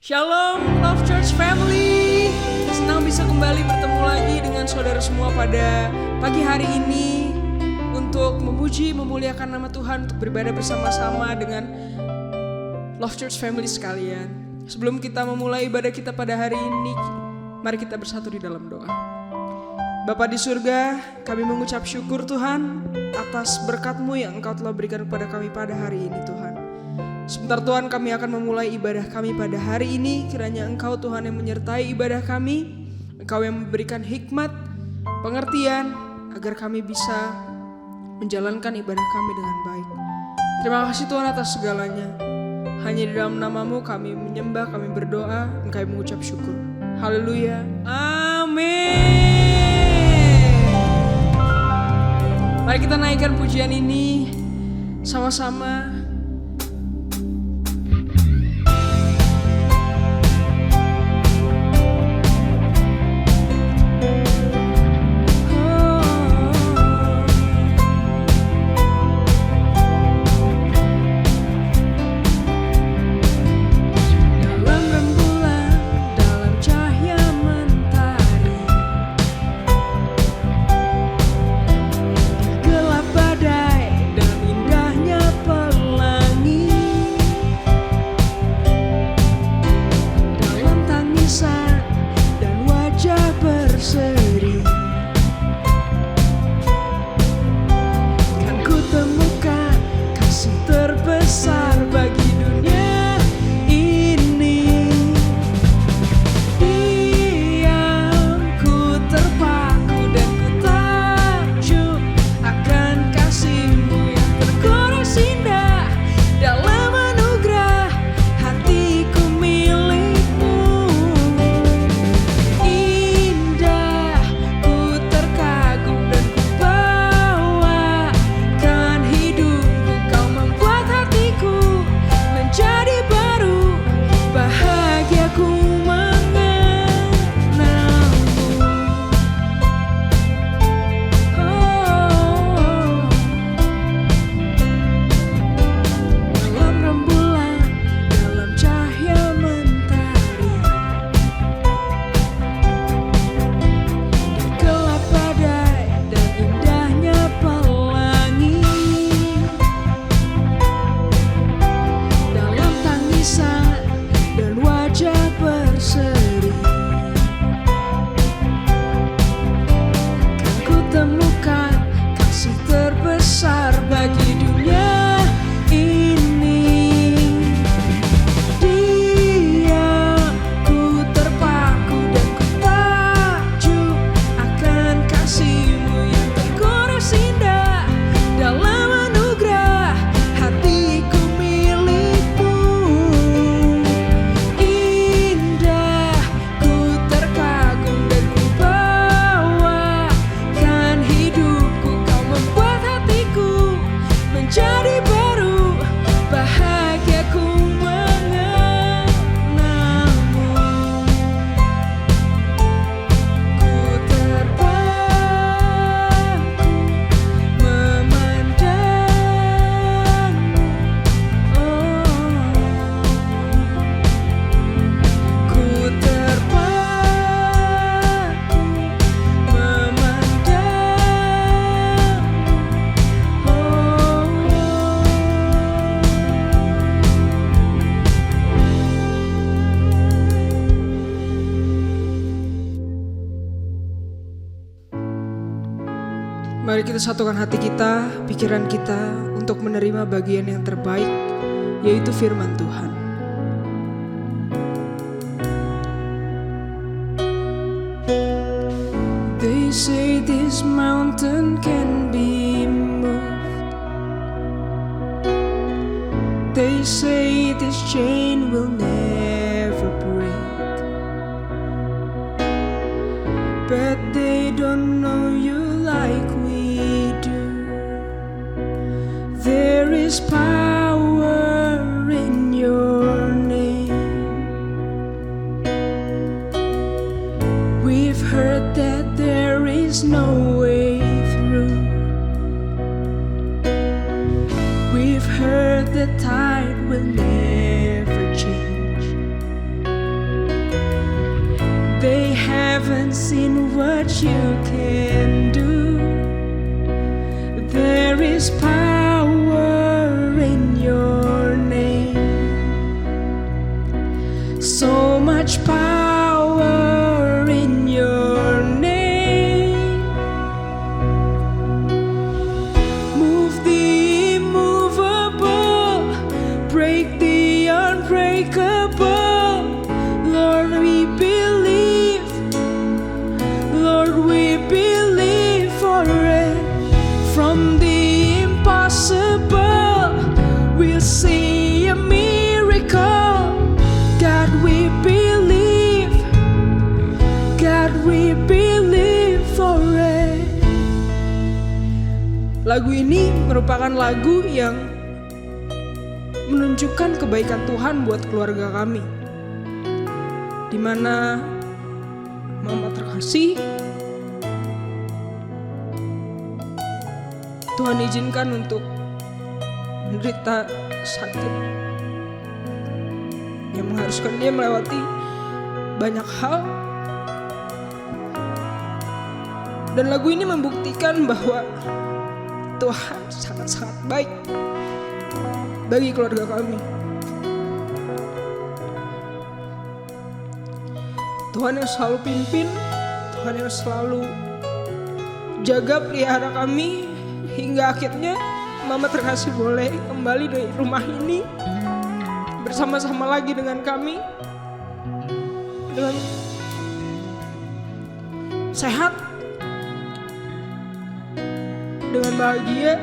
Shalom Love Church Family. Senang bisa kembali bertemu lagi dengan saudara semua pada pagi hari ini untuk memuji, memuliakan nama Tuhan, untuk beribadah bersama-sama dengan Love Church Family sekalian. Sebelum kita memulai ibadah kita pada hari ini, mari kita bersatu di dalam doa. Bapa di surga, kami mengucap syukur Tuhan atas berkat-Mu yang Engkau telah berikan kepada kami pada hari ini Tuhan. Sebentar Tuhan, kami akan memulai ibadah kami pada hari ini. Kiranya Engkau Tuhan yang menyertai ibadah kami, Engkau yang memberikan hikmat, pengertian, agar kami bisa menjalankan ibadah kami dengan baik. Terima kasih Tuhan atas segalanya. Hanya di dalam nama-Mu kami menyembah, kami berdoa, dan kami mengucap syukur. Haleluya, amin. Mari kita naikkan pujian ini sama-sama. Mari kita satukan hati kita, pikiran kita untuk menerima bagian yang terbaik, yaitu firman Tuhan. They say this mountain can be moved. They say this chain will never break. But they don't know you like we do. There is power in your name. We've heard that there is no way through. We've heard the tide will never change. you can do. There is power in your name, so much power in your name. Move the immovable, break the unbreakable. Lord, we believe. Lord, we believe for it. From the impossible, we'll see a miracle. God, we believe. God, we believe for it. Lagu ini merupakan lagu yang menunjukkan kebaikan Tuhan buat keluarga kami, di mana Mama terkasih, Tuhan izinkan untuk menderita sakit yang mengharuskan dia melewati banyak hal. Dan lagu ini membuktikan bahwa Tuhan sangat-sangat baik bagi keluarga kami. Tuhan yang selalu pimpin, Tuhan yang selalu jaga pelihara kami, hingga akhirnya Mama terkasih boleh kembali dari rumah ini bersama-sama lagi dengan kami, dengan sehat, dengan bahagia.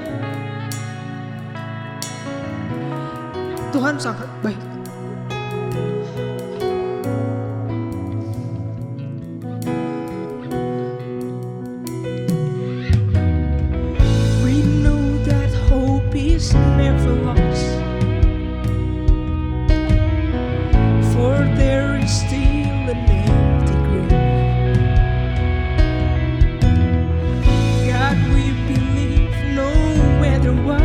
Tuhan sangat baik. Never lost, for there is still an empty grave. God, we believe no matter what,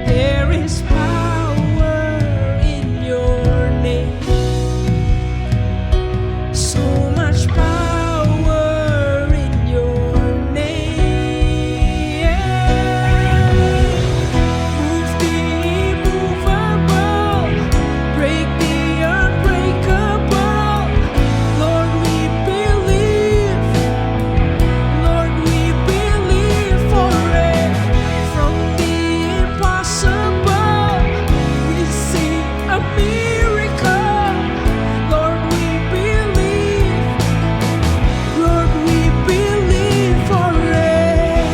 there is power in your name, so much power in your name. Move the immovable, break the unbreakable. Lord, we believe. Lord, we believe for it. From the impossible, we see a miracle. Lord, we believe. Lord, we believe for it.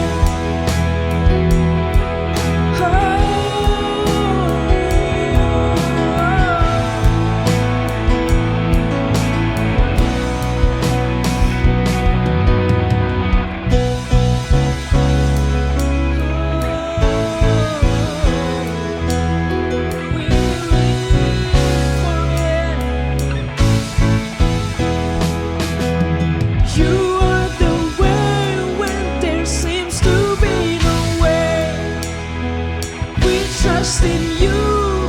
You are the way when there seems to be no way. We trust in you,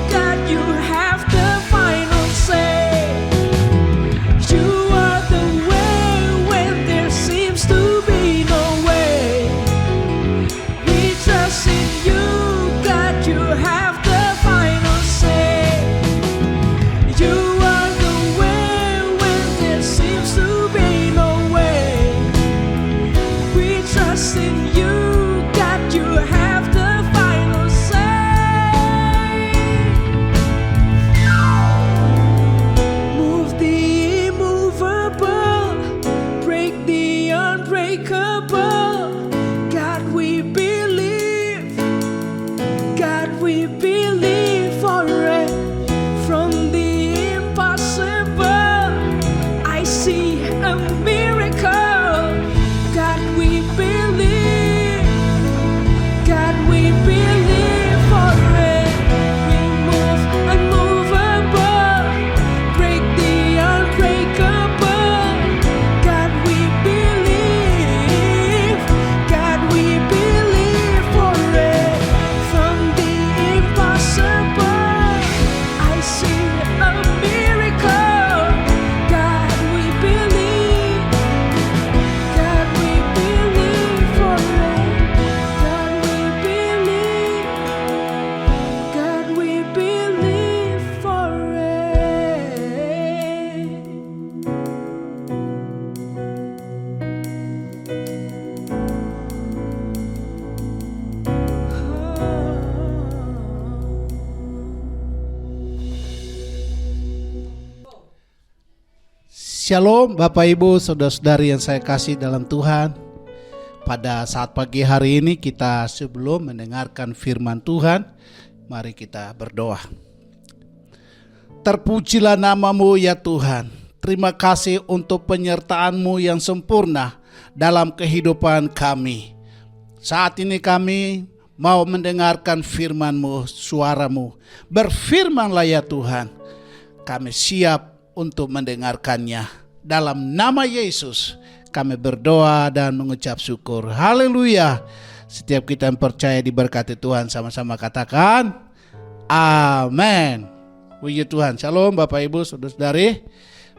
God, you have the final say. You are the way when there seems to be no way. We trust in you, God, you have the final say. You are the way when there seems to be no way. We trust in you, God, you have the final say. Move the immovable, break the unbreakable. God, we believe. God, we believe for it. From the impossible, I see a miracle. God, we believe. God, we believe for it. We move unmovable, break the unbreakable. God, we believe. God, we believe for it. From the impossible. Shalom Bapak Ibu, saudara-saudari yang saya kasih dalam Tuhan. Pada saat pagi hari ini kita sebelum mendengarkan firman Tuhan, mari kita berdoa. Terpujilah nama-Mu ya Tuhan. Terima kasih untuk penyertaan-Mu yang sempurna dalam kehidupan kami. Saat ini kami mau mendengarkan firman-Mu, suara-Mu. Berfirmanlah ya Tuhan. Kami siap untuk mendengarkannya. Dalam nama Yesus kami berdoa dan mengucap syukur. Haleluya. Setiap kita yang percaya diberkati Tuhan, sama-sama katakan amin. Puji Tuhan. Shalom Bapak Ibu saudara-saudari.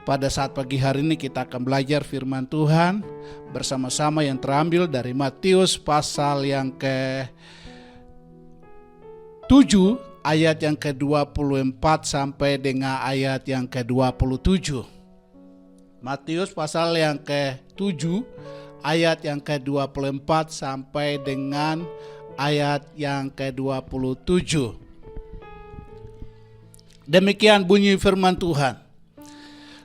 Pada saat pagi hari ini kita akan belajar firman Tuhan bersama-sama yang terambil dari Matius pasal yang ke-7 ayat yang ke-24 sampai dengan ayat yang ke-27. Matius pasal yang ke-7 ayat yang ke-24 sampai dengan ayat yang ke-27. Demikian bunyi firman Tuhan.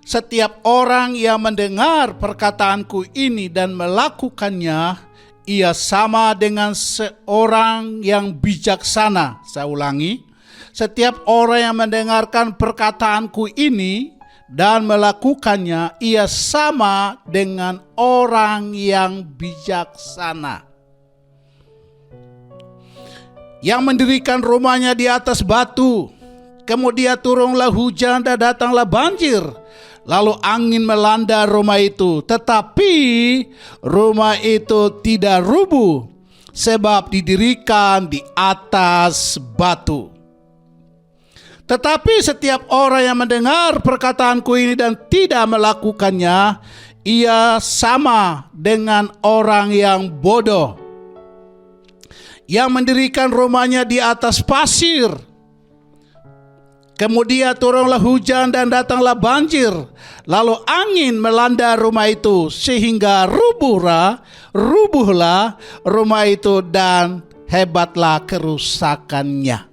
Setiap orang yang mendengar perkataanku ini dan melakukannya, ia sama dengan seorang yang bijaksana. Saya ulangi. Setiap orang yang mendengarkan perkataanku ini dan melakukannya, ia sama dengan orang yang bijaksana, yang mendirikan rumahnya di atas batu. Kemudian turunlah hujan dan datanglah banjir. Lalu angin melanda rumah itu, tetapi rumah itu tidak rubuh, sebab didirikan di atas batu. Tetapi setiap orang yang mendengar perkataanku ini dan tidak melakukannya, ia sama dengan orang yang bodoh, yang mendirikan rumahnya di atas pasir. Kemudian turunlah hujan dan datanglah banjir. Lalu angin melanda rumah itu, sehingga rubuhlah rumah itu dan hebatlah kerusakannya.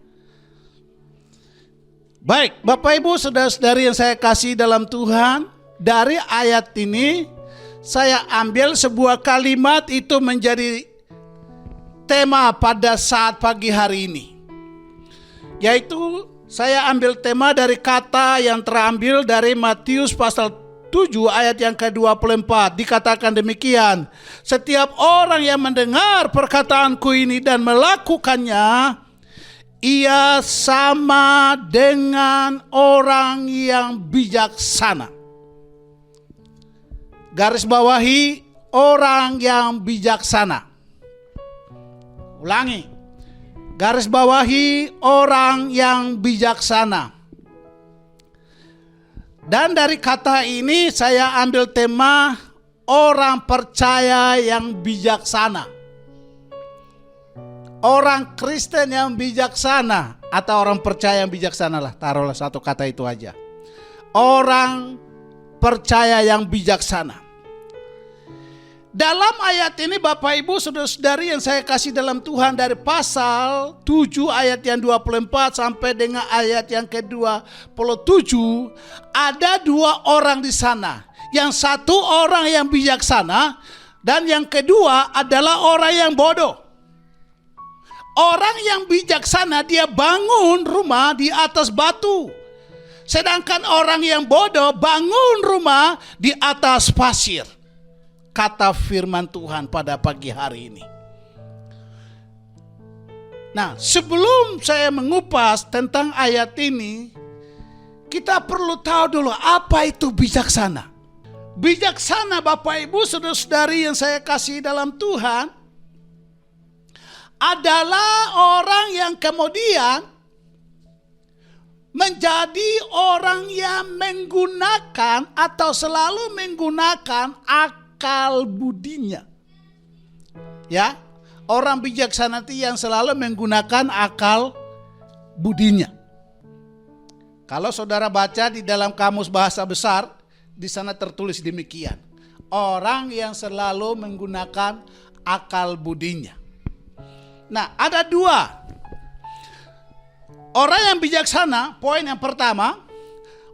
Baik, Bapak Ibu saudara-saudari yang saya kasih dalam Tuhan, dari ayat ini saya ambil sebuah kalimat itu menjadi tema pada saat pagi hari ini. Yaitu saya ambil tema dari kata yang terambil dari Matius pasal 7 ayat yang ke-24. Dikatakan demikian, setiap orang yang mendengar perkataanku ini dan melakukannya, ia sama dengan orang yang bijaksana. Garis bawahi, orang yang bijaksana. Ulangi. Garis bawahi, orang yang bijaksana. Dan dari kata ini saya ambil tema orang percaya yang bijaksana. Orang Kristen yang bijaksana atau orang percaya yang bijaksana lah, taruhlah satu kata itu aja. Orang percaya yang bijaksana. Dalam ayat ini Bapak Ibu saudara-saudari yang saya kasih dalam Tuhan, dari pasal 7 ayat yang 24 sampai dengan ayat yang ke-27, ada dua orang di sana. Yang satu orang yang bijaksana dan yang kedua adalah orang yang bodoh. Orang yang bijaksana dia bangun rumah di atas batu. Sedangkan orang yang bodoh bangun rumah di atas pasir. Kata firman Tuhan pada pagi hari ini. Nah, sebelum saya mengupas tentang ayat ini, kita perlu tahu dulu apa itu bijaksana. Bijaksana Bapak Ibu saudara-saudari yang saya kasih dalam Tuhan, adalah orang yang kemudian menjadi orang yang menggunakan atau selalu menggunakan akal budinya. Ya, orang bijaksana itu yang selalu menggunakan akal budinya. Kalau saudara baca di dalam kamus bahasa besar, di sana tertulis demikian. Orang yang selalu menggunakan akal budinya. Nah, ada dua. Orang yang bijaksana, poin yang pertama,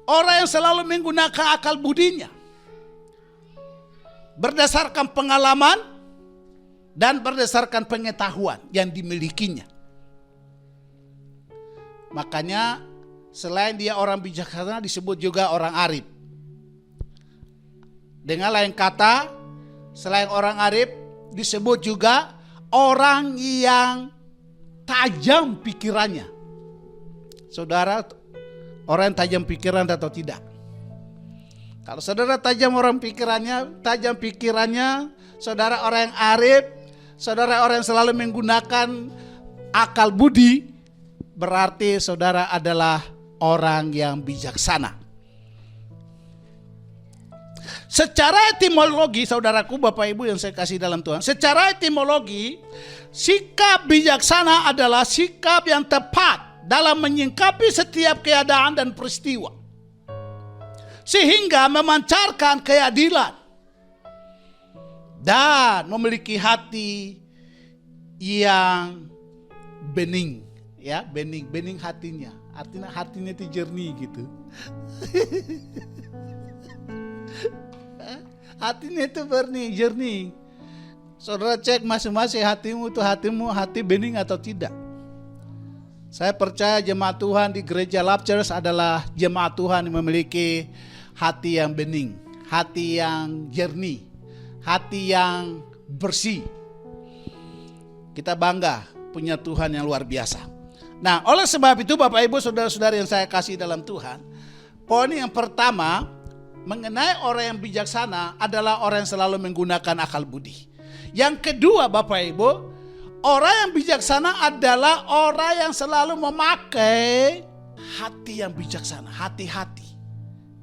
orang yang selalu menggunakan akal budinya. berdasarkan pengalaman dan berdasarkan pengetahuan yang dimilikinya. Makanya selain dia orang bijaksana disebut juga orang arif. Dengan lain kata, selain orang arif disebut juga orang yang tajam pikirannya. Saudara, orang yang tajam pikiran atau tidak? Kalau saudara tajam pikirannya, saudara orang yang arif, saudara orang yang selalu menggunakan akal budi, berarti saudara adalah orang yang bijaksana. Secara etimologi, saudaraku, Bapak Ibu yang saya kasih dalam Tuhan, secara etimologi, sikap bijaksana adalah sikap yang tepat dalam menyikapi setiap keadaan dan peristiwa, sehingga memancarkan keadilan dan memiliki hati yang bening. Ya, bening hatinya. Artinya hatinya itu jernih gitu. Hatinya itu jernih. Saudara cek masing-masing hatimu itu hati bening atau tidak. Saya percaya jemaat Tuhan di gereja Love Church adalah jemaat Tuhan yang memiliki hati yang bening, hati yang jernih, hati yang bersih. Kita bangga punya Tuhan yang luar biasa. Nah, oleh sebab itu Bapak Ibu saudara-saudari yang saya kasih dalam Tuhan, poin yang pertama mengenai orang yang bijaksana adalah orang yang selalu menggunakan akal budi. Yang kedua Bapak Ibu, orang yang bijaksana adalah orang yang selalu memakai hati yang bijaksana, hati-hati.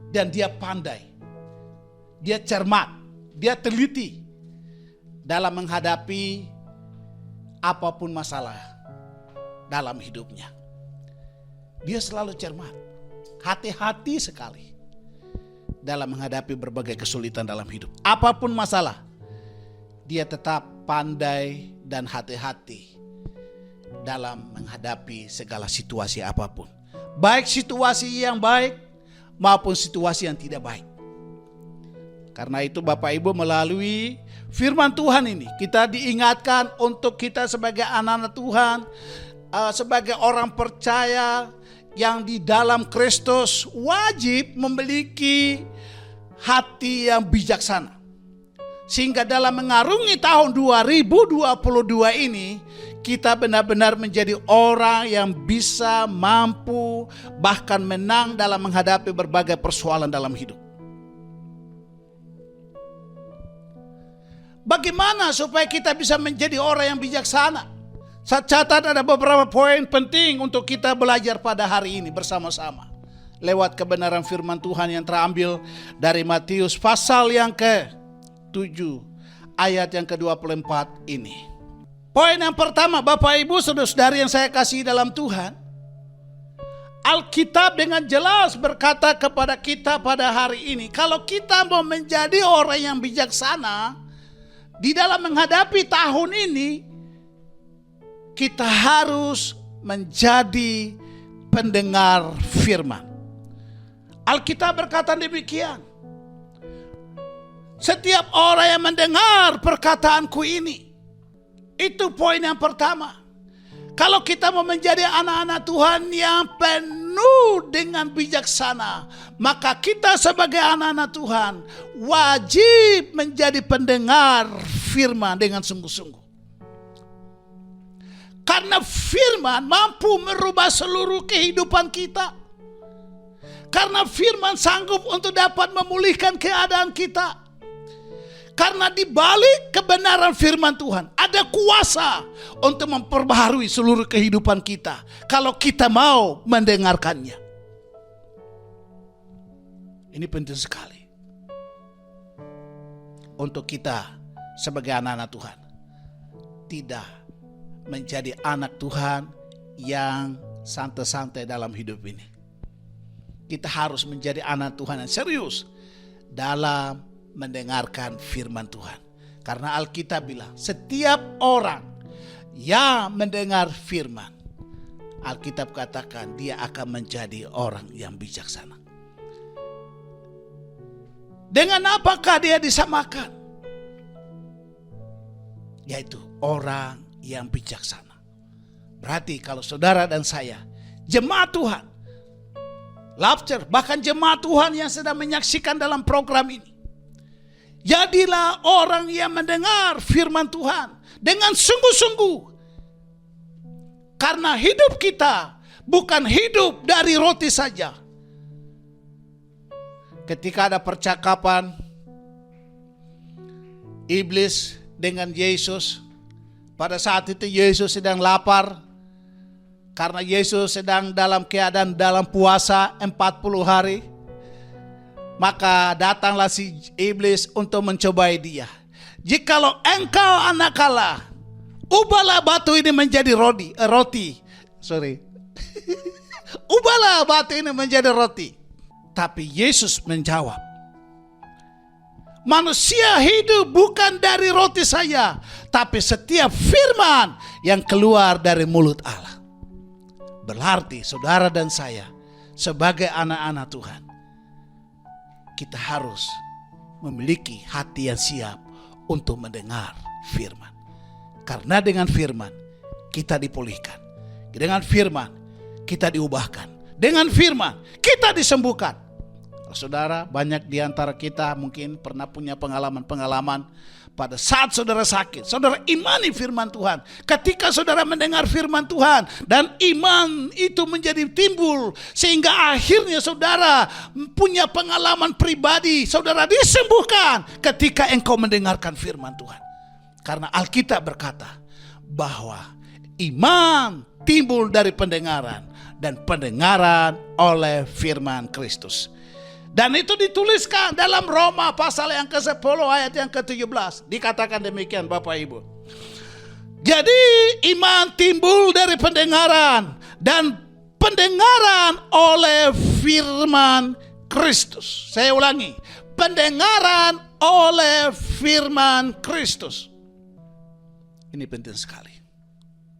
Dan dia pandai, dia cermat, dia teliti dalam menghadapi apapun masalah dalam hidupnya. Dia selalu cermat, hati-hati sekali dalam menghadapi berbagai kesulitan dalam hidup. Apapun masalah, dia tetap pandai dan hati-hati dalam menghadapi segala situasi apapun. Baik situasi yang baik maupun situasi yang tidak baik. Karena itu Bapak Ibu melalui firman Tuhan ini kita diingatkan untuk kita sebagai anak-anak Tuhan, sebagai orang percaya yang di dalam Kristus wajib memiliki hati yang bijaksana. Sehingga dalam mengarungi tahun 2022 ini kita benar-benar menjadi orang yang bisa, mampu, bahkan menang dalam menghadapi berbagai persoalan dalam hidup. Bagaimana supaya kita bisa menjadi orang yang bijaksana? Saya catat ada beberapa poin penting untuk kita belajar pada hari ini bersama-sama. Lewat kebenaran firman Tuhan yang terambil dari Matius pasal yang ke-7 ayat yang ke-24 ini. Poin yang pertama Bapak Ibu saudara-saudari yang saya kasih dalam Tuhan. Alkitab dengan jelas berkata kepada kita pada hari ini, kalau kita mau menjadi orang yang bijaksana di dalam menghadapi tahun ini, kita harus menjadi pendengar firman. Alkitab berkata demikian. Setiap orang yang mendengar perkataanku ini. Itu poin yang pertama. Kalau kita mau menjadi anak-anak Tuhan yang penuh dengan bijaksana, maka kita sebagai anak-anak Tuhan wajib menjadi pendengar firman dengan sungguh-sungguh. Karena firman mampu merubah seluruh kehidupan kita. Karena firman sanggup untuk dapat memulihkan keadaan kita. Karena di balik kebenaran firman Tuhan ada kuasa untuk memperbaharui seluruh kehidupan kita. Kalau kita mau mendengarkannya. Ini penting sekali. Untuk kita sebagai anak-anak Tuhan. Tidak menjadi anak Tuhan yang santai-santai dalam hidup ini. Kita harus menjadi anak Tuhan yang serius dalam mendengarkan firman Tuhan. Karena Alkitab bilang setiap orang yang mendengar firman, Alkitab katakan dia akan menjadi orang yang bijaksana. Dengan apakah dia disamakan? yaitu orang yang bijaksana. Berarti kalau saudara dan saya, jemaat Tuhan, Love Church, bahkan jemaat Tuhan yang sedang menyaksikan dalam program ini, jadilah orang yang mendengar firman Tuhan dengan sungguh-sungguh. Karena hidup kita bukan hidup dari roti saja. Ketika ada percakapan iblis dengan Yesus, pada saat itu Yesus sedang lapar. Karena Yesus sedang dalam keadaan dalam puasa 40 hari. Maka datanglah si iblis untuk mencobai dia. Jikalau engkau anak Allah, ubahlah batu ini menjadi roti. Ubahlah batu ini menjadi roti. Tapi Yesus menjawab, manusia hidup bukan dari roti saja, tapi setiap firman yang keluar dari mulut Allah. Berarti saudara dan saya sebagai anak-anak Tuhan, kita harus memiliki hati yang siap untuk mendengar firman. Karena dengan firman kita dipulihkan. Dengan firman kita diubahkan. Dengan firman kita disembuhkan. Saudara, banyak di antara kita mungkin pernah punya pengalaman pada saat saudara sakit, saudara imani firman Tuhan. Ketika saudara mendengar firman Tuhan dan iman itu menjadi timbul, sehingga akhirnya saudara punya pengalaman pribadi, saudara disembuhkan ketika engkau mendengarkan firman Tuhan. Karena Alkitab berkata bahwa iman timbul dari pendengaran, dan pendengaran oleh firman Kristus. Dan itu dituliskan dalam Roma pasal yang ke-10 ayat yang ke-17. Dikatakan demikian Bapak Ibu. Jadi iman timbul dari pendengaran, dan pendengaran oleh firman Kristus. Saya ulangi, pendengaran oleh firman Kristus. Ini penting sekali.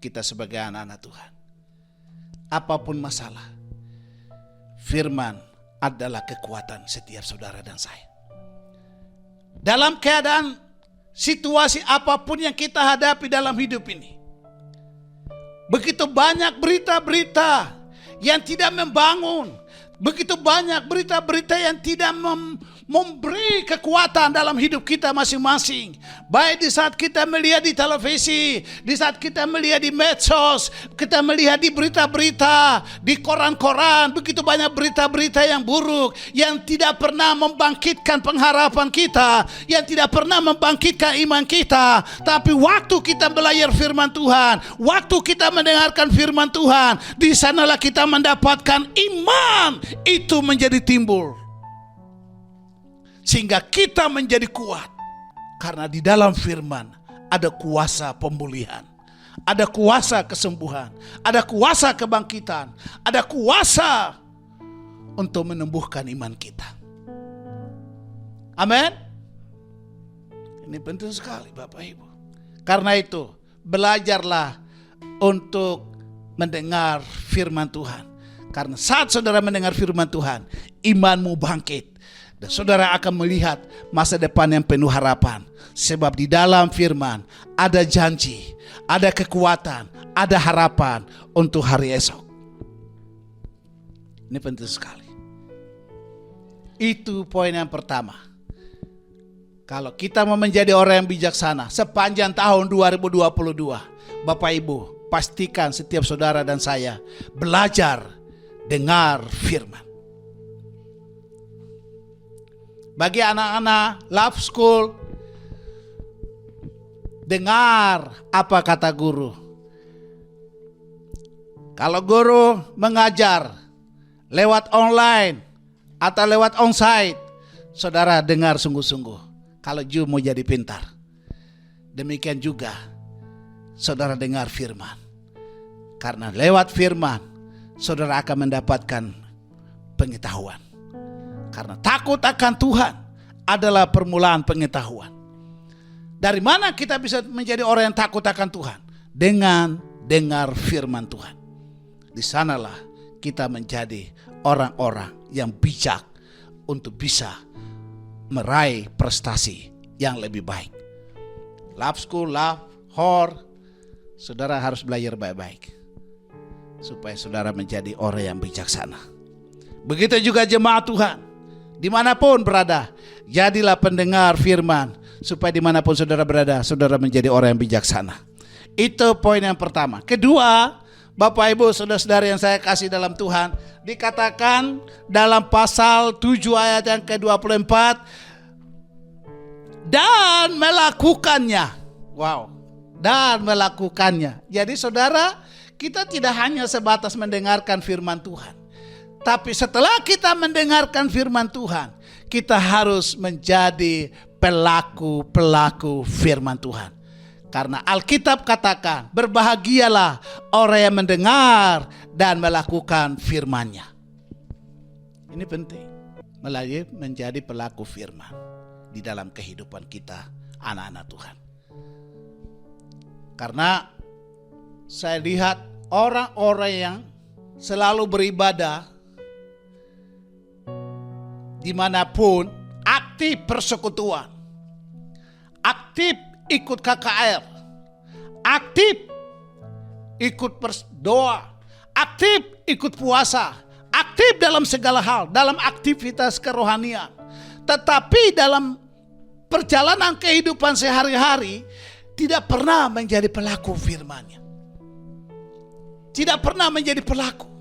Kita sebagai anak-anak Tuhan, apapun masalah, firman adalah kekuatan setiap saudara dan saya. Dalam keadaan situasi apapun yang kita hadapi dalam hidup ini, begitu banyak berita-berita yang tidak membangun, begitu banyak berita-berita yang tidak memberi kekuatan dalam hidup kita masing-masing. Baik di saat kita melihat di televisi, di saat kita melihat di medsos, kita melihat di berita-berita, di koran-koran, begitu banyak berita-berita yang buruk, yang tidak pernah membangkitkan pengharapan kita, yang tidak pernah membangkitkan iman kita. Tapi waktu kita belajar firman Tuhan, waktu kita mendengarkan firman Tuhan, di sanalah kita mendapatkan iman itu menjadi timbul. Sehingga kita menjadi kuat. Karena di dalam firman ada kuasa pemulihan, ada kuasa kesembuhan, ada kuasa kebangkitan, ada kuasa untuk menumbuhkan iman kita. Amin. Ini penting sekali Bapak Ibu. Karena itu belajarlah untuk mendengar firman Tuhan. Karena saat saudara mendengar firman Tuhan, imanmu bangkit. Dan saudara akan melihat masa depan yang penuh harapan. Sebab di dalam firman ada janji, ada kekuatan, ada harapan untuk hari esok. Ini penting sekali. Itu poin yang pertama. Kalau kita mau menjadi orang yang bijaksana sepanjang tahun 2022, Bapak Ibu, pastikan setiap saudara dan saya belajar dengar firman. Bagi anak-anak Love School, dengar apa kata guru. Kalau guru mengajar lewat online atau lewat onsite, saudara dengar sungguh-sungguh. Kalau mau jadi pintar. Demikian juga saudara dengar firman. Karena lewat firman saudara akan mendapatkan pengetahuan. Karena takut akan Tuhan adalah permulaan pengetahuan. Dari mana kita bisa menjadi orang yang takut akan Tuhan? Dengan dengar firman Tuhan. Di sanalah kita menjadi orang-orang yang bijak untuk bisa meraih prestasi yang lebih baik. Love School, Love saudara harus belajar baik-baik supaya saudara menjadi orang yang bijaksana. Begitu juga jemaat Tuhan, dimanapun berada, jadilah pendengar firman supaya dimanapun saudara berada, saudara menjadi orang yang bijaksana. Itu poin yang pertama. Kedua, Bapak Ibu saudara-saudara yang saya kasih dalam Tuhan, dikatakan dalam pasal 7 ayat yang ke-24, dan melakukannya. Wow, dan melakukannya. Jadi saudara, kita tidak hanya sebatas mendengarkan firman Tuhan, tapi setelah kita mendengarkan firman Tuhan, kita harus menjadi pelaku-pelaku firman Tuhan. Karena Alkitab katakan, berbahagialah orang yang mendengar dan melakukan firman-Nya. Ini penting, menjadi pelaku firman di dalam kehidupan kita, anak-anak Tuhan. Karena saya lihat orang-orang yang selalu beribadah dimanapun, aktif persekutuan, aktif ikut KKR, aktif ikut doa, aktif ikut puasa, aktif dalam segala hal, dalam aktivitas kerohanian. Tetapi dalam perjalanan kehidupan sehari-hari tidak pernah menjadi pelaku firman-Nya. Tidak pernah menjadi pelaku.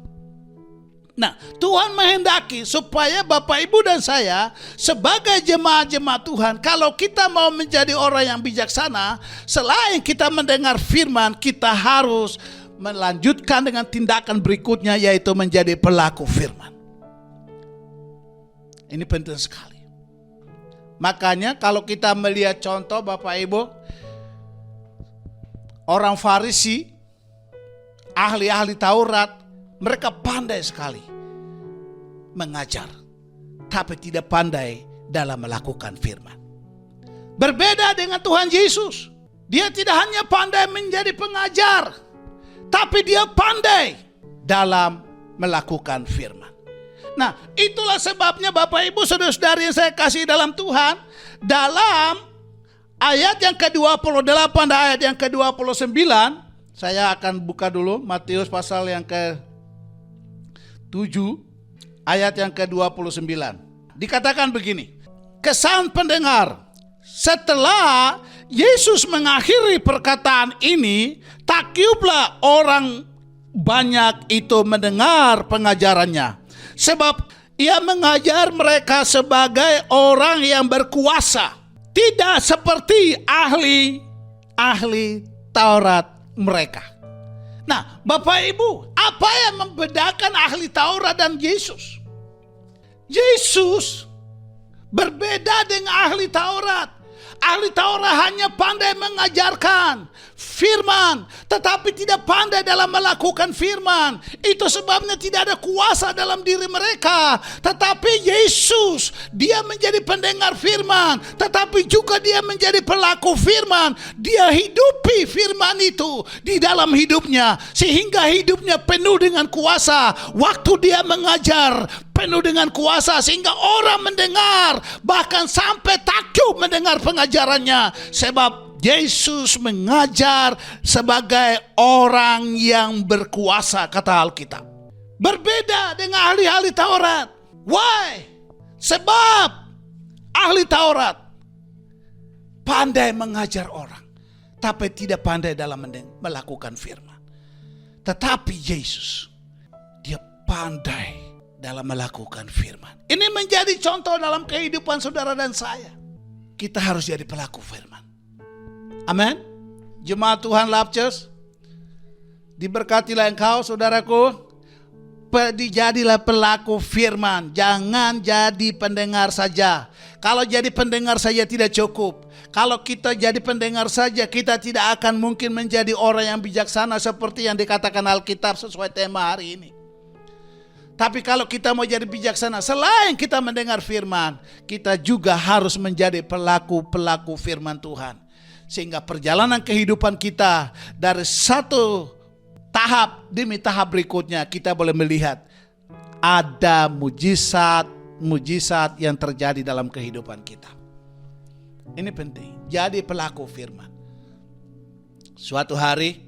Nah, Tuhan menghendaki supaya Bapak Ibu dan saya sebagai jemaat-jemaat Tuhan, kalau kita mau menjadi orang yang bijaksana, selain kita mendengar firman, kita harus melanjutkan dengan tindakan berikutnya, yaitu menjadi pelaku firman. Ini penting sekali. Makanya kalau kita melihat contoh Bapak Ibu, orang Farisi, ahli-ahli Taurat, mereka pandai sekali mengajar, tapi tidak pandai dalam melakukan firman. Berbeda dengan Tuhan Yesus. Dia tidak hanya pandai menjadi pengajar, tapi dia pandai dalam melakukan firman. Nah, itulah sebabnya Bapak Ibu saudara-saudari yang saya kasih dalam Tuhan, dalam ayat yang ke-28 dan ayat yang ke-29, saya akan buka dulu Matius pasal yang ke-7 ayat yang ke-29. Dikatakan begini, kesan pendengar, setelah Yesus mengakhiri perkataan ini, takyublah orang banyak itu mendengar pengajarannya, sebab ia mengajar mereka sebagai orang yang berkuasa, tidak seperti ahli Taurat mereka. Nah, Bapak Ibu, apa yang membedakan ahli Taurat dan Yesus? Yesus berbeda dengan ahli Taurat. Ahli Taurat hanya pandai mengajarkan firman, tetapi tidak pandai dalam melakukan firman. Itu sebabnya tidak ada kuasa dalam diri mereka. Tetapi Yesus, dia menjadi pendengar firman, tetapi juga dia menjadi pelaku firman. Dia hidupi firman itu di dalam hidupnya, sehingga hidupnya penuh dengan kuasa. Waktu dia mengajar, penuh dengan kuasa, sehingga orang mendengar, bahkan sampai takjub mendengar pengajarannya. Sebab Yesus mengajar sebagai orang yang berkuasa, kata Alkitab. Berbeda dengan ahli-ahli Taurat. Why? Sebab ahli Taurat pandai mengajar orang, tapi tidak pandai dalam melakukan firman. Tetapi Yesus, dia pandai dalam melakukan firman. Ini menjadi contoh dalam kehidupan saudara dan saya. Kita harus jadi pelaku firman. Amin. Jemaat Tuhan Love Church, diberkatilah engkau saudaraku. Jadilah pelaku firman. Jangan jadi pendengar saja. Kalau jadi pendengar saja tidak cukup. Kalau kita jadi pendengar saja, kita tidak akan mungkin menjadi orang yang bijaksana seperti yang dikatakan Alkitab sesuai tema hari ini. Tapi kalau kita mau jadi bijaksana, selain kita mendengar firman, kita juga harus menjadi pelaku-pelaku firman Tuhan. Sehingga perjalanan kehidupan kita dari satu tahap demi tahap berikutnya, kita boleh melihat ada mujizat yang terjadi dalam kehidupan kita. Ini penting, jadi pelaku firman. Suatu hari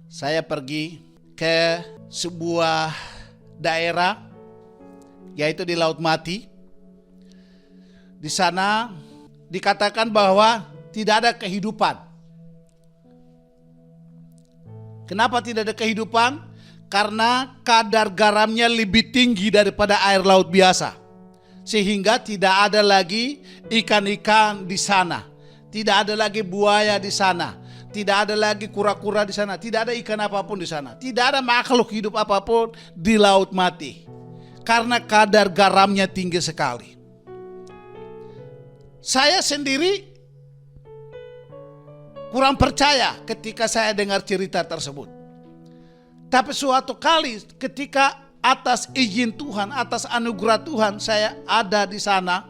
saya pergi ke sebuah daerah, yaitu di Laut Mati. Di sana dikatakan bahwa tidak ada kehidupan. Kenapa tidak ada kehidupan? Karena kadar garamnya lebih tinggi daripada air laut biasa. Sehingga tidak ada lagi ikan-ikan di sana. Tidak ada lagi buaya di sana. Tidak ada lagi kura-kura di sana. Tidak ada ikan apapun di sana. Tidak ada makhluk hidup apapun di Laut Mati. Karena kadar garamnya tinggi sekali. Saya sendiri kurang percaya ketika saya dengar cerita tersebut. Tapi suatu kali ketika atas izin Tuhan, atas anugerah Tuhan, saya ada di sana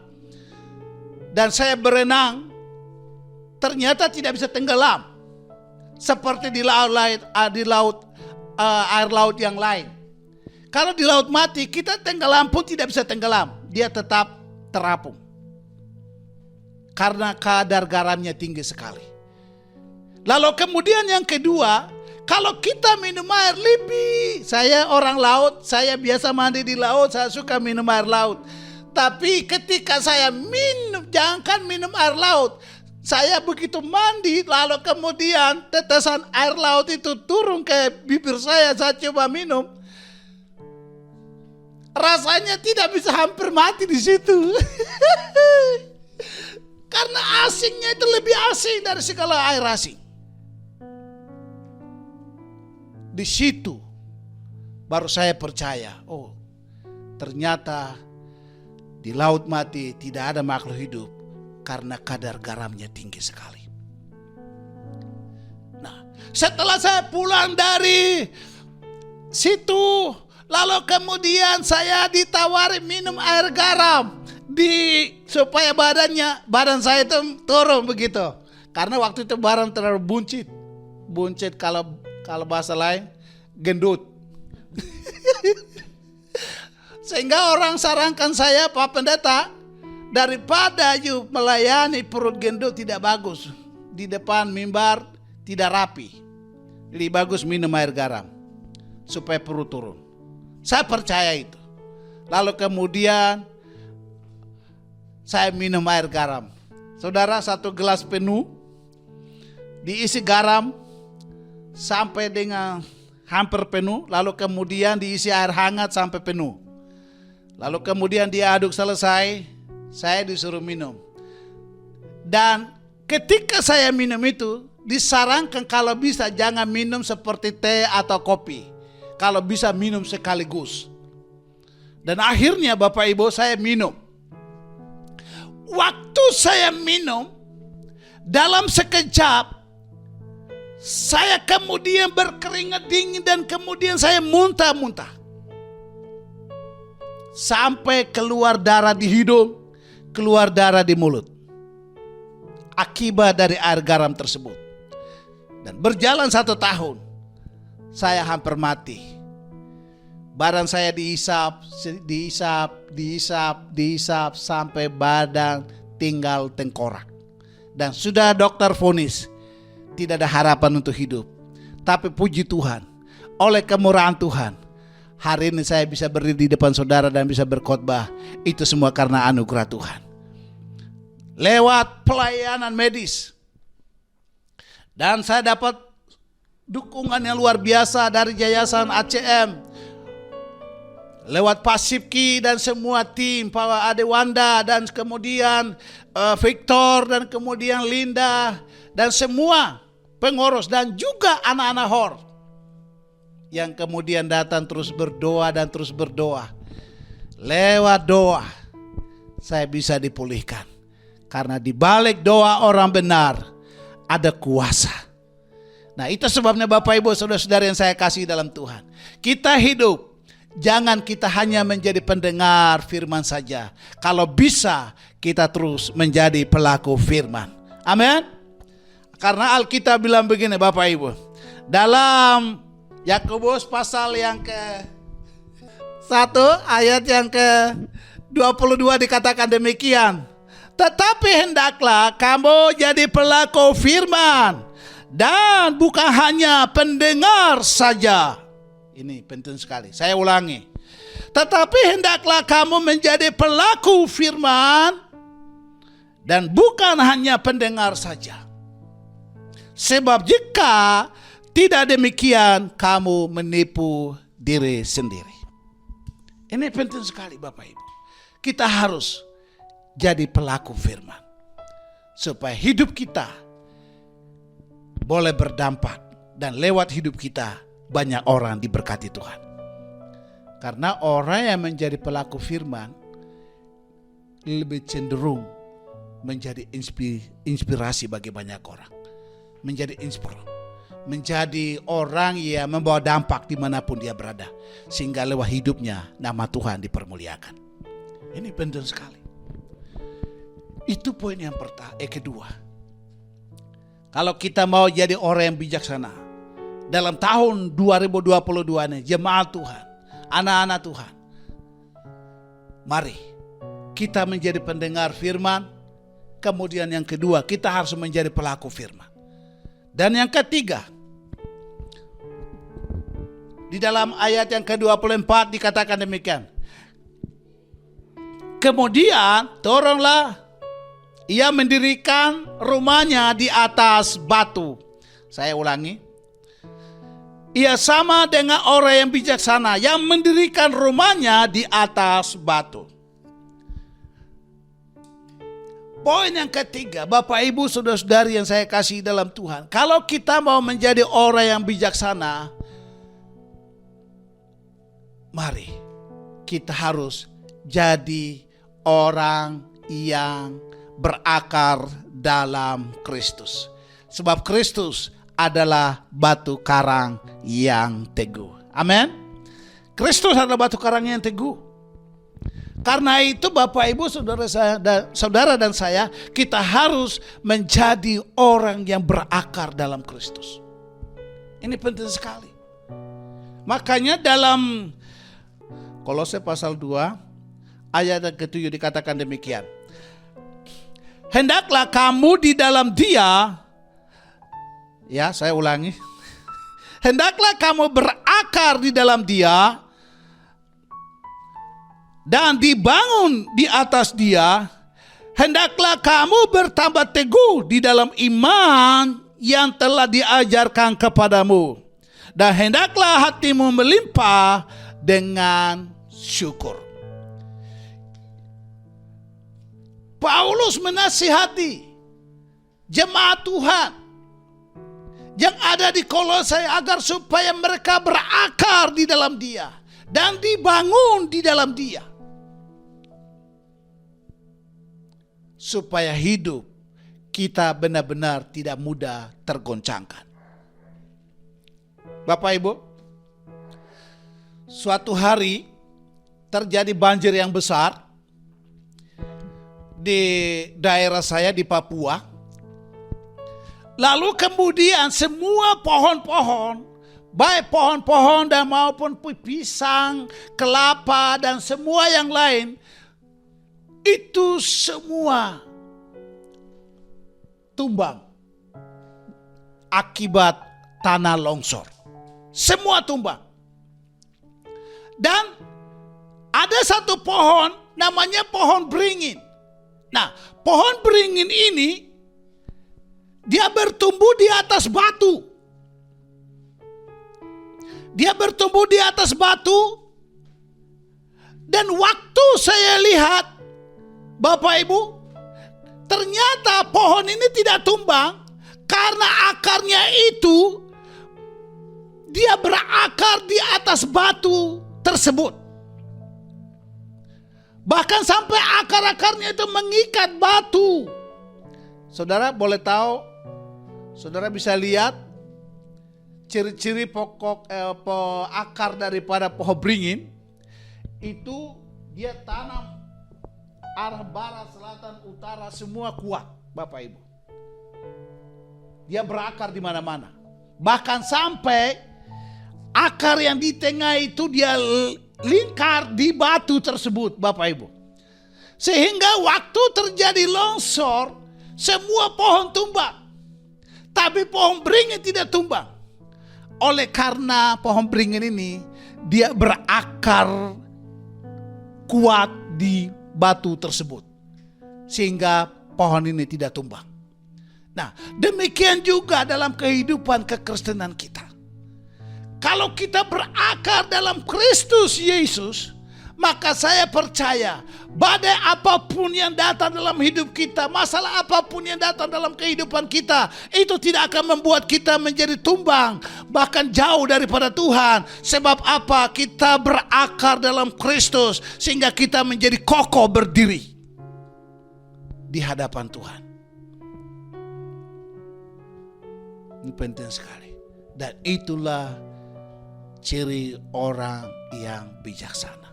dan saya berenang. Ternyata tidak bisa tenggelam seperti di laut air laut yang lain. Kalau di Laut Mati kita tenggelam pun tidak bisa tenggelam, dia tetap terapung karena kadar garamnya tinggi sekali. Lalu kemudian yang kedua, kalau kita minum air lebih, saya orang laut, saya biasa mandi di laut, saya suka minum air laut. Tapi ketika saya minum, jangankan minum air laut, saya begitu mandi, lalu kemudian tetesan air laut itu turun ke bibir saya coba minum. Rasanya tidak bisa, hampir mati di situ. Karena asinnya itu lebih asin dari segala air asin. Di situ baru saya percaya, oh ternyata di Laut Mati tidak ada makhluk hidup karena kadar garamnya tinggi sekali. Nah, setelah saya pulang dari situ, lalu kemudian saya ditawari minum air garam supaya badan saya itu turun begitu. Karena waktu itu badan terlalu buncit kalau bahasa lain gendut. Sehingga orang sarankan saya, Pak Pendeta, daripada you melayani perut gendut tidak bagus, di depan mimbar tidak rapi, lebih bagus minum air garam supaya perut turun. Saya percaya itu. Lalu kemudian saya minum air garam. Saudara, 1 gelas penuh diisi garam sampai dengan hampir penuh, lalu kemudian diisi air hangat sampai penuh. Lalu kemudian diaduk selesai, saya disuruh minum. Dan ketika saya minum itu, disarankan kalau bisa jangan minum seperti teh atau kopi. Kalau bisa minum sekaligus. Dan akhirnya Bapak Ibu saya minum. Waktu saya minum, dalam sekejap, saya kemudian berkeringat dingin dan kemudian saya muntah-muntah. Sampai keluar darah di hidung, keluar darah di mulut. Akibat dari air garam tersebut. Dan berjalan 1 tahun, saya hampir mati. Badan saya dihisap sampai badan tinggal tengkorak. Dan sudah dokter vonis, tidak ada harapan untuk hidup. Tapi puji Tuhan, oleh kemurahan Tuhan, hari ini saya bisa berdiri di depan saudara dan bisa berkhotbah. Itu semua karena anugerah Tuhan. Lewat pelayanan medis. Dan saya dapat dukungan yang luar biasa dari Yayasan ACM. Lewat Pak Sipki dan semua tim, Pak Adewanda dan kemudian Victor dan kemudian Linda dan semua pengurus dan juga anak-anak HOR yang kemudian datang terus berdoa dan terus berdoa. Lewat doa saya bisa dipulihkan. Karena di balik doa orang benar ada kuasa. Nah, itu sebabnya Bapak Ibu saudara-saudara yang saya kasih dalam Tuhan. Kita hidup, jangan kita hanya menjadi pendengar firman saja. Kalau bisa kita terus menjadi pelaku firman. Amin. Karena Alkitab bilang begini Bapak Ibu. Dalam Yakobus pasal yang ke-1 ayat yang ke-22 dikatakan demikian. Tetapi hendaklah kamu jadi pelaku firman dan bukan hanya pendengar saja. Ini penting sekali. Saya ulangi. Tetapi hendaklah kamu menjadi pelaku firman dan bukan hanya pendengar saja. Sebab jika tidak demikian, kamu menipu diri sendiri. Ini penting sekali Bapak Ibu. Kita harus jadi pelaku firman. Supaya hidup kita boleh berdampak. Dan lewat hidup kita banyak orang diberkati Tuhan. Karena orang yang menjadi pelaku firman lebih cenderung menjadi inspirasi bagi banyak orang. Menjadi orang yang membawa dampak dimanapun dia berada. Sehingga lewat hidupnya nama Tuhan dipermuliakan. Ini penting sekali. Itu poin yang kedua. Kalau kita mau jadi orang yang bijaksana dalam tahun 2022 ini, jemaat Tuhan, anak-anak Tuhan, mari kita menjadi pendengar firman. Kemudian yang kedua, kita harus menjadi pelaku firman. Dan yang ketiga, di dalam ayat yang ke-24 dikatakan demikian. Kemudian tolonglah ia mendirikan rumahnya di atas batu. Saya ulangi. Ia sama dengan orang yang bijaksana yang mendirikan rumahnya di atas batu. Poin yang ketiga, Bapak Ibu saudara-saudari yang saya kasih dalam Tuhan. Kalau kita mau menjadi orang yang bijaksana, mari kita harus jadi orang yang berakar dalam Kristus. Sebab Kristus adalah batu karang yang teguh. Amin. Kristus adalah batu karang yang teguh. Karena itu Bapak Ibu saudara dan saya, kita harus menjadi orang yang berakar dalam Kristus. Ini penting sekali. Makanya dalam Kolose pasal 2 ayat yang ke-7 dikatakan demikian. Hendaklah kamu di dalam Dia, ya saya ulangi. Hendaklah kamu berakar di dalam Dia dan dibangun di atas Dia. Hendaklah kamu bertambah teguh di dalam iman yang telah diajarkan kepadamu. Dan hendaklah hatimu melimpah dengan syukur. Paulus menasihati jemaat Tuhan yang ada di Kolose agar supaya mereka berakar di dalam Dia dan dibangun di dalam Dia. Supaya hidup kita benar-benar tidak mudah tergoncangkan. Bapak Ibu, suatu hari terjadi banjir yang besar di daerah saya di Papua. Lalu kemudian semua pohon-pohon, baik pohon-pohon dan maupun pisang, kelapa dan semua yang lain, itu semua tumbang akibat tanah longsor. Semua tumbang. Dan ada satu pohon namanya pohon beringin. Nah, pohon beringin ini dia bertumbuh di atas batu. Dia bertumbuh di atas batu. Dan waktu saya lihat, Bapak Ibu, ternyata pohon ini tidak tumbang karena akarnya itu dia berakar di atas batu tersebut. Bahkan sampai akar-akarnya itu mengikat batu. Saudara boleh tahu, saudara bisa lihat ciri-ciri pokok akar daripada pohon beringin itu dia tanam arah barat, selatan, utara semua kuat, Bapak Ibu. Dia berakar di mana-mana. Bahkan sampai akar yang di tengah itu dia lingkar di batu tersebut, Bapak Ibu. Sehingga waktu terjadi longsor, semua pohon tumbang. Tapi pohon beringin tidak tumbang. Oleh karena pohon beringin ini, dia berakar kuat di batu tersebut. Sehingga pohon ini tidak tumbang. Nah, demikian juga dalam kehidupan kekristenan kita. Kalau kita berakar dalam Kristus Yesus, maka saya percaya badai apapun yang datang dalam hidup kita, masalah apapun yang datang dalam kehidupan kita, itu tidak akan membuat kita menjadi tumbang, bahkan jauh daripada Tuhan. Sebab apa? Kita berakar dalam Kristus sehingga kita menjadi kokoh berdiri di hadapan Tuhan. Ini penting sekali. Dan itulah ciri orang yang bijaksana.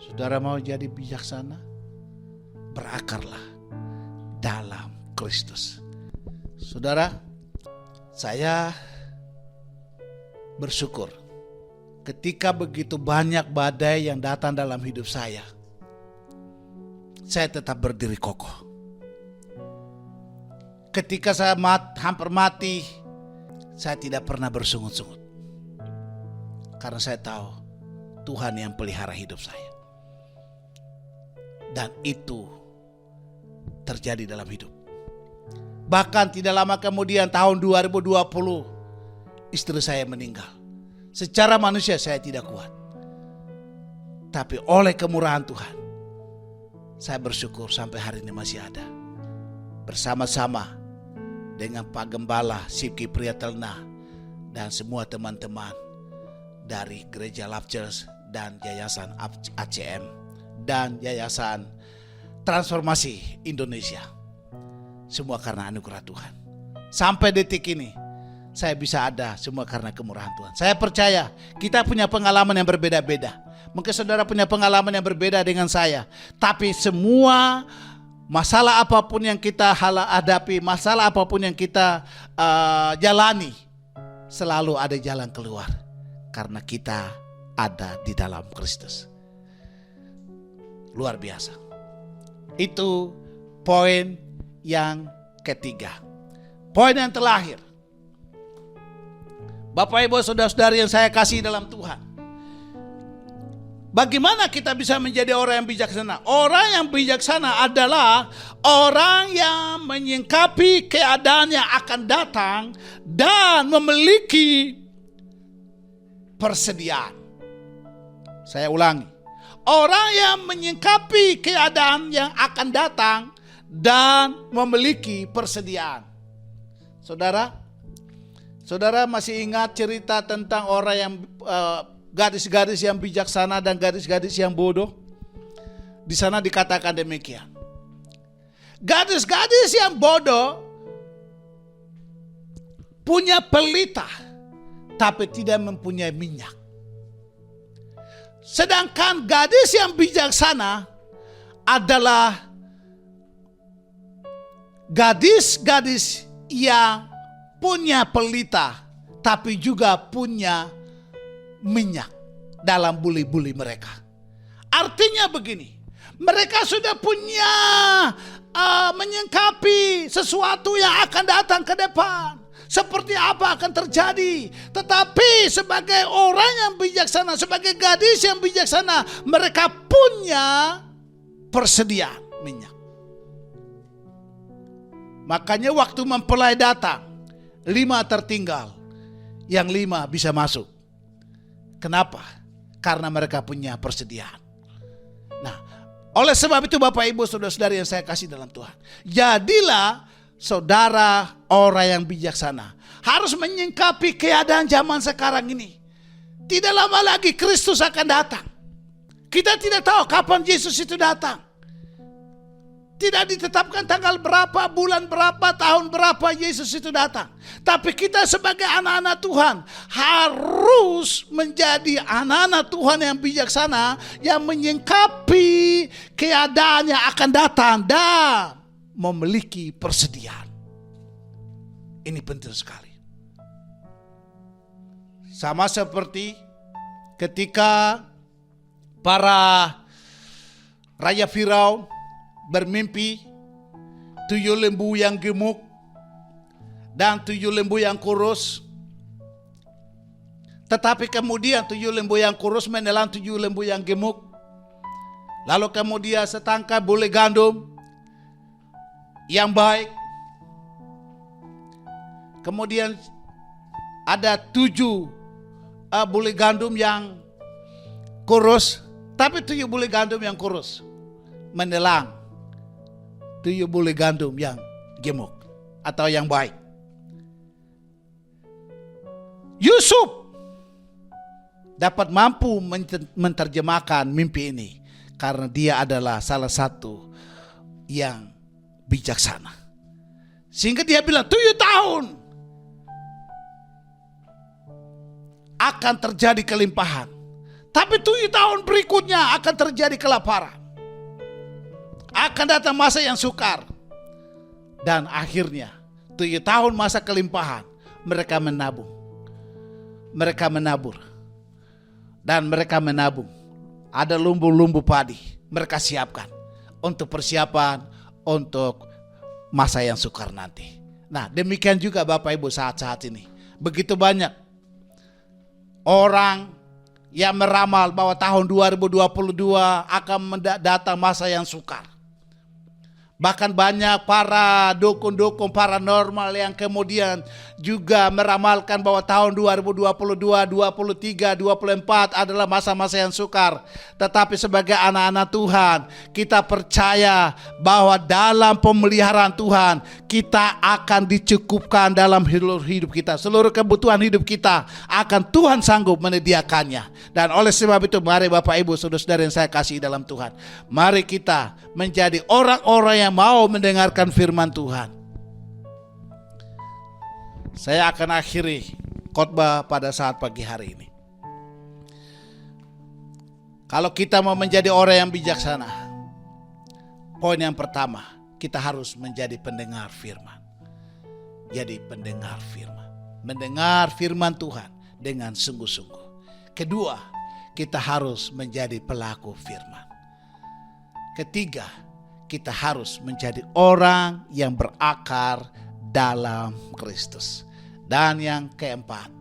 Saudara mau jadi bijaksana? Berakarlah dalam Kristus. Saudara, saya bersyukur ketika begitu banyak badai yang datang dalam hidup saya tetap berdiri kokoh. Ketika saya hampir mati, saya tidak pernah bersungut-sungut. Karena saya tahu Tuhan yang pelihara hidup saya. Dan itu terjadi dalam hidup. Bahkan tidak lama kemudian tahun 2020, istri saya meninggal. Secara manusia saya tidak kuat. Tapi oleh kemurahan Tuhan, saya bersyukur sampai hari ini masih ada. Bersama-sama dengan Pak Gembala Sipki Priyatelna dan semua teman-teman dari Gereja Love Church dan Yayasan ACM dan Yayasan Transformasi Indonesia. Semua karena anugerah Tuhan. Sampai detik ini saya bisa ada semua karena kemurahan Tuhan. Saya percaya kita punya pengalaman yang berbeda-beda. Mungkin saudara punya pengalaman yang berbeda dengan saya. Tapi semua masalah apapun yang kita hadapi, masalah apapun yang kita jalani, selalu ada jalan keluar. Karena kita ada di dalam Kristus. Luar biasa. Itu poin yang ketiga. Poin yang terakhir. Bapak Ibu saudara-saudari yang saya kasih dalam Tuhan. Bagaimana kita bisa menjadi orang yang bijaksana? Orang yang bijaksana adalah orang yang menyingkapi keadaan yang akan datang dan memiliki persediaan. Saya ulangi. Orang yang menyingkapi keadaan yang akan datang dan memiliki persediaan. Saudara masih ingat cerita tentang orang yang gadis-gadis yang bijaksana dan gadis-gadis yang bodoh? Di sana dikatakan demikian. Gadis-gadis yang bodoh punya pelita tapi tidak mempunyai minyak. Sedangkan gadis yang bijaksana adalah gadis-gadis yang punya pelita tapi juga punya minyak dalam buli-buli mereka. Artinya begini, mereka sudah punya menyingkapi sesuatu yang akan datang ke depan. Seperti apa akan terjadi. Tetapi sebagai orang yang bijaksana, sebagai gadis yang bijaksana, mereka punya persediaan minyak. Makanya waktu mempelai datang, 5 tertinggal, yang 5 bisa masuk. Kenapa? Karena mereka punya persediaan. Nah, oleh sebab itu Bapak Ibu saudara-saudari yang saya kasih dalam Tuhan, jadilah saudara orang yang bijaksana. Harus menyingkapi keadaan zaman sekarang ini. Tidak lama lagi Kristus akan datang. Kita tidak tahu kapan Yesus itu datang. Tidak ditetapkan tanggal berapa, bulan berapa, tahun berapa Yesus itu datang. Tapi kita sebagai anak-anak Tuhan harus menjadi anak-anak Tuhan yang bijaksana, yang menyingkapi keadaan yang akan datang dan memiliki persediaan. Ini penting sekali. Sama seperti ketika para Raja Firaun bermimpi 7 lembu yang gemuk dan 7 lembu yang kurus. Tetapi kemudian 7 lembu yang kurus menelan 7 lembu yang gemuk. Lalu kemudian setangkai bule gandum yang baik. Kemudian ada 7 bule gandum yang kurus. Tapi 7 bule gandum yang kurus menelan 7 bule gandum yang gemuk atau yang baik. Yusuf dapat mampu menerjemahkan mimpi ini karena dia adalah salah satu yang bijaksana. Sehingga dia bilang 7 tahun akan terjadi kelimpahan. Tapi 7 tahun berikutnya akan terjadi kelaparan. Akan datang masa yang sukar. Dan akhirnya 7 tahun masa kelimpahan mereka menabung. Mereka menabur. Dan mereka menabung. Ada lumbu-lumbu padi. Mereka siapkan untuk persiapan untuk masa yang sukar nanti. Nah, demikian juga Bapak Ibu saat-saat ini. Begitu banyak orang yang meramal bahwa tahun 2022 akan datang masa yang sukar. Bahkan banyak para dukun-dukun paranormal yang kemudian juga meramalkan bahwa tahun 2022, 23, 24 adalah masa-masa yang sukar. Tetapi sebagai anak-anak Tuhan, kita percaya bahwa dalam pemeliharaan Tuhan, kita akan dicukupkan dalam hidup kita. Seluruh kebutuhan hidup kita akan Tuhan sanggup menyediakannya. Dan oleh sebab itu, mari Bapak Ibu saudara-saudara yang saya kasih dalam Tuhan, mari kita menjadi orang-orang yang mau mendengarkan firman Tuhan. Saya akan akhiri khotbah pada saat pagi hari ini. Kalau kita mau menjadi orang yang bijaksana, poin yang pertama, kita harus menjadi pendengar firman. Jadi pendengar firman. Mendengar firman Tuhan dengan sungguh-sungguh. Kedua, kita harus menjadi pelaku firman. Ketiga, kita harus menjadi orang yang berakar dalam Kristus. Dan yang keempat,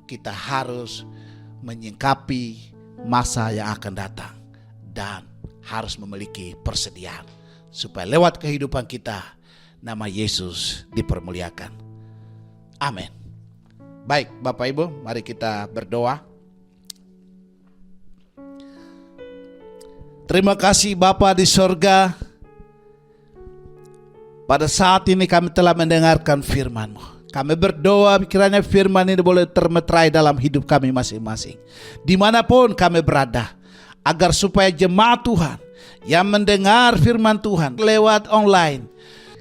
kita harus menyingkapi masa yang akan datang dan harus memiliki persediaan supaya lewat kehidupan kita nama Yesus dipermuliakan. Amin. Baik Bapak Ibu, mari kita berdoa. Terima kasih Bapa di sorga. Pada saat ini kami telah mendengarkan firman-Mu. Kami berdoa kiranya firman ini boleh termeterai dalam hidup kami masing-masing. Dimanapun kami berada. Agar supaya jemaat Tuhan yang mendengar firman Tuhan lewat online.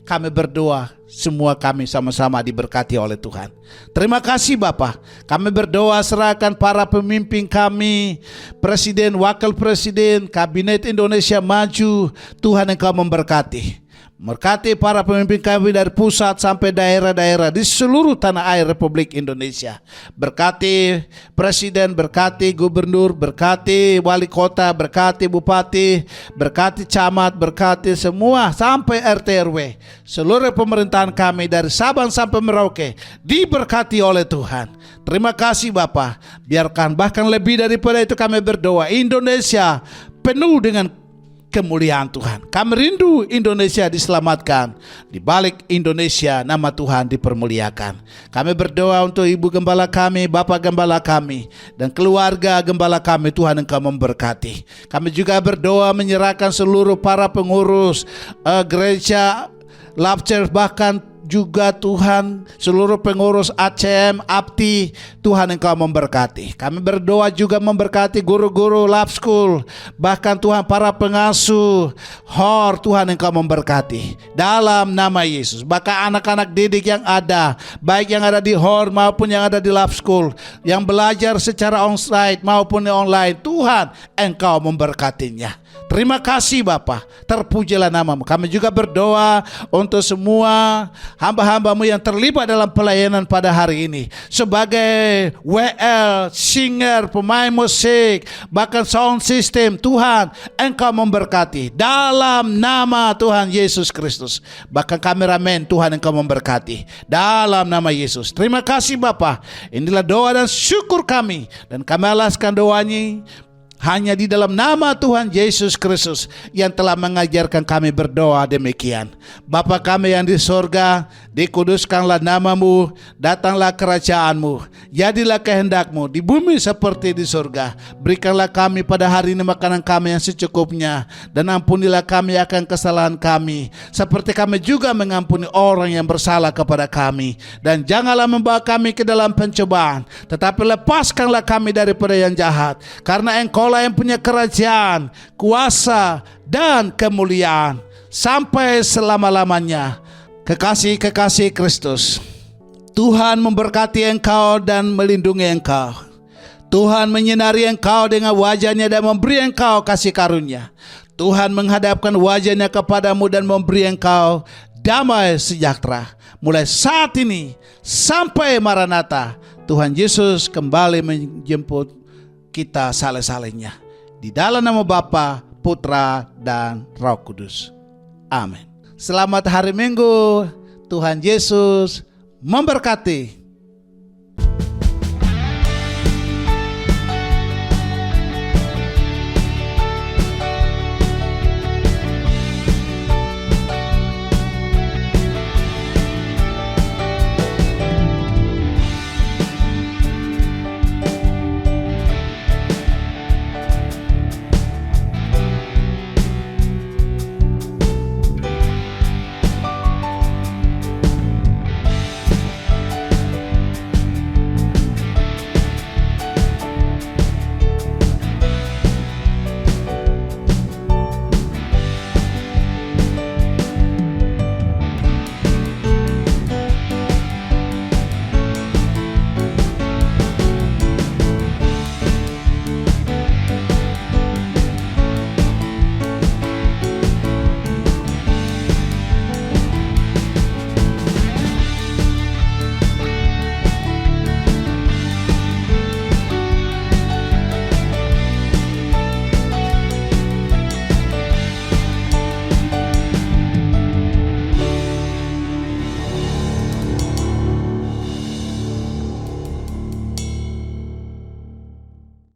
Kami berdoa semua kami sama-sama diberkati oleh Tuhan. Terima kasih Bapa. Kami berdoa serahkan para pemimpin kami, Presiden, Wakil Presiden, Kabinet Indonesia Maju. Tuhan Engkau memberkati. Berkati para pemimpin kami dari pusat sampai daerah-daerah di seluruh tanah air Republik Indonesia. Berkati Presiden, berkati Gubernur, berkati Wali Kota, berkati Bupati, berkati Camat, berkati semua sampai RT RW. Seluruh pemerintahan kami dari Sabang sampai Merauke diberkati oleh Tuhan. Terima kasih Bapa. Biarkan bahkan lebih daripada itu kami berdoa Indonesia penuh dengan kemuliaan Tuhan. Kami rindu Indonesia diselamatkan. Di balik Indonesia nama Tuhan dipermuliakan. Kami berdoa untuk Ibu Gembala kami, Bapak Gembala kami, dan keluarga Gembala kami. Tuhan Engkau memberkati. Kami juga berdoa menyerahkan seluruh para pengurus gereja, Love Church, bahkan juga Tuhan seluruh pengurus ACM, APTI. Tuhan Engkau memberkati. Kami berdoa juga memberkati guru-guru Love School, bahkan Tuhan para pengasuh HOR. Tuhan Engkau memberkati dalam nama Yesus. Bahkan anak-anak didik yang ada, baik yang ada di HOR maupun yang ada di Love School, yang belajar secara onsite maupun online, Tuhan Engkau memberkatinya. Terima kasih Bapa, terpujilah namamu. Kami juga berdoa untuk semua hamba-hambamu yang terlibat dalam pelayanan pada hari ini. Sebagai WL, singer, pemain musik, bahkan sound system, Tuhan Engkau memberkati. Dalam nama Tuhan Yesus Kristus. Bahkan kameramen, Tuhan Engkau memberkati. Dalam nama Yesus. Terima kasih Bapa. Inilah doa dan syukur kami. Dan kami alaskan doanya hanya di dalam nama Tuhan Yesus Kristus yang telah mengajarkan kami berdoa demikian. Bapa kami yang di sorga, dikuduskanlah namamu, datanglah kerajaanmu, jadilah kehendakmu di bumi seperti di sorga. Berikanlah kami pada hari ini makanan kami yang secukupnya, dan ampunilah kami akan kesalahan kami, seperti kami juga mengampuni orang yang bersalah kepada kami. Dan janganlah membawa kami ke dalam pencobaan, tetapi lepaskanlah kami daripada yang jahat, karena Engkau yang punya kerajaan, kuasa, dan kemuliaan sampai selama-lamanya. Kekasih-kekasih Kristus, Tuhan memberkati engkau dan melindungi engkau. Tuhan menyinari engkau dengan wajahnya dan memberi engkau kasih karunia. Tuhan menghadapkan wajahnya kepadamu dan memberi engkau damai sejahtera. Mulai saat ini sampai Maranatha, Tuhan Yesus kembali menjemput kita saleh-salehnya. Di dalam nama Bapa, Putra, dan Roh Kudus. Amin. Selamat hari Minggu. Tuhan Yesus memberkati.